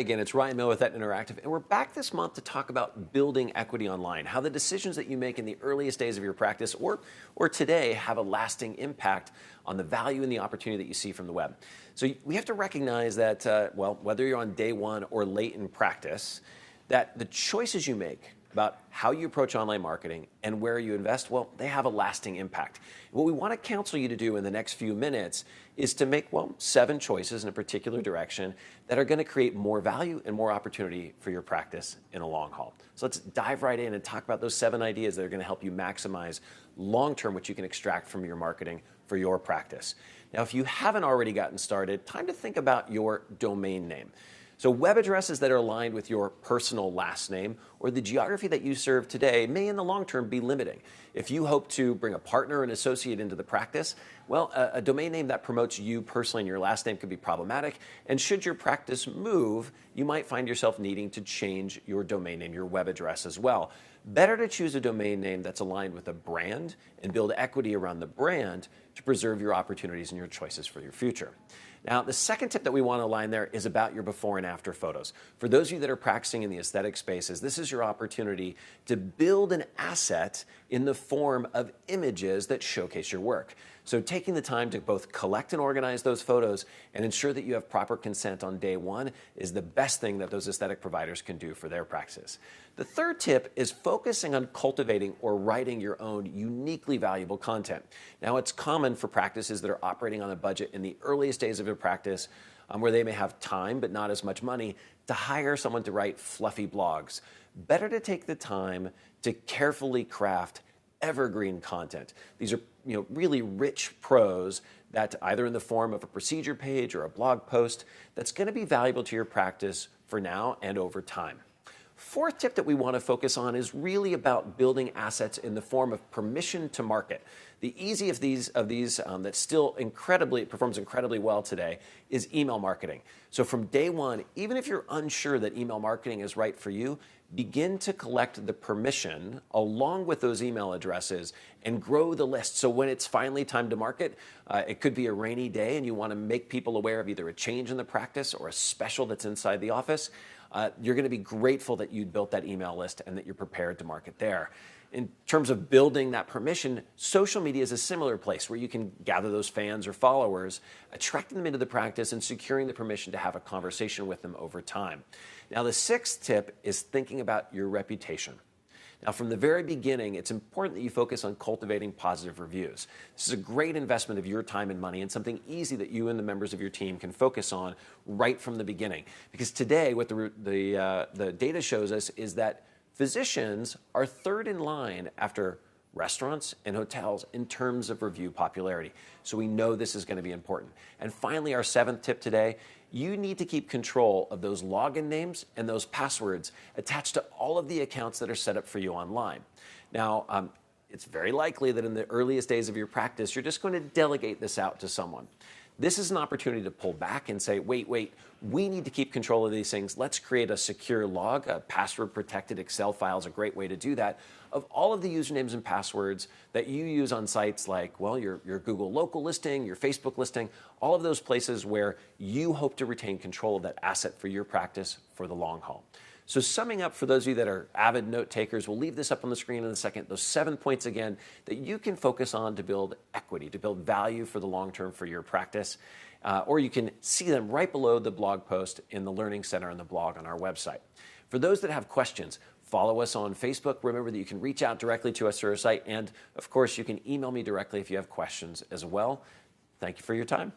again. It's Ryan Miller with Etna Interactive, and we're back this month to talk about building equity online, how the decisions that you make in the earliest days of your practice or today have a lasting impact on the value and the opportunity that you see from the web. So we have to recognize that, whether you're on day one or late in practice, that the choices you make about how you approach online marketing and where you invest, well, they have a lasting impact. What we want to counsel you to do in the next few minutes is to make, 7 choices in a particular direction that are going to create more value and more opportunity for your practice in a long haul. So let's dive right in and talk about those 7 ideas that are going to help you maximize long-term what you can extract from your marketing for your practice. Now, if you haven't already gotten started, time to think about your domain name. So web addresses that are aligned with your personal last name or the geography that you serve today may in the long term be limiting. If you hope to bring a partner or an associate into the practice, well, a domain name that promotes you personally and your last name could be problematic. And should your practice move, you might find yourself needing to change your domain name, your web address as well. Better to choose a domain name that's aligned with a brand and build equity around the brand to preserve your opportunities and your choices for your future. Now, the second tip that we want to align there is about your before and after photos. For those of you that are practicing in the aesthetic spaces, this is your opportunity to build an asset in the form of images that showcase your work. So taking the time to both collect and organize those photos and ensure that you have proper consent on day one is the best thing that those aesthetic providers can do for their practices. The third tip is focusing on cultivating or writing your own uniquely valuable content. Now, it's common for practices that are operating on a budget in the earliest days of their practice, where they may have time but not as much money, to hire someone to write fluffy blogs. Better to take the time to carefully craft evergreen content. These are really rich prose that either in the form of a procedure page or a blog post that's going to be valuable to your practice for now and over time. Fourth tip that we want to focus on is really about building assets in the form of permission to market. The easy of these that still performs incredibly well today is email marketing. So from day one, even if you're unsure that email marketing is right for you, begin to collect the permission along with those email addresses and grow the list. So when it's finally time to market, it could be a rainy day and you want to make people aware of either a change in the practice or a special that's inside the office. You're going to be grateful that you built that email list and that you're prepared to market there. In terms of building that permission, social media is a similar place where you can gather those fans or followers, attracting them into the practice and securing the permission to have a conversation with them over time. Now, the sixth tip is thinking about your reputation. Now, from the very beginning, it's important that you focus on cultivating positive reviews. This is a great investment of your time and money and something easy that you and the members of your team can focus on right from the beginning. Because today, what the data shows us is that physicians are third in line after restaurants and hotels in terms of review popularity. So we know this is going to be important. And finally, our seventh tip today, you need to keep control of those login names and those passwords attached to all of the accounts that are set up for you online. Now, it's very likely that in the earliest days of your practice, you're just going to delegate this out to someone. This is an opportunity to pull back and say, wait, we need to keep control of these things. Let's create a secure log. A password-protected Excel file is a great way to do that, of all of the usernames and passwords that you use on sites like, your Google local listing, your Facebook listing, all of those places where you hope to retain control of that asset for your practice for the long haul. So summing up for those of you that are avid note takers, we'll leave this up on the screen in a second, those 7 points again that you can focus on to build equity, to build value for the long term for your practice. Or you can see them right below the blog post in the Learning Center and the blog on our website. For those that have questions, follow us on Facebook. Remember that you can reach out directly to us through our site. And of course, you can email me directly if you have questions as well. Thank you for your time.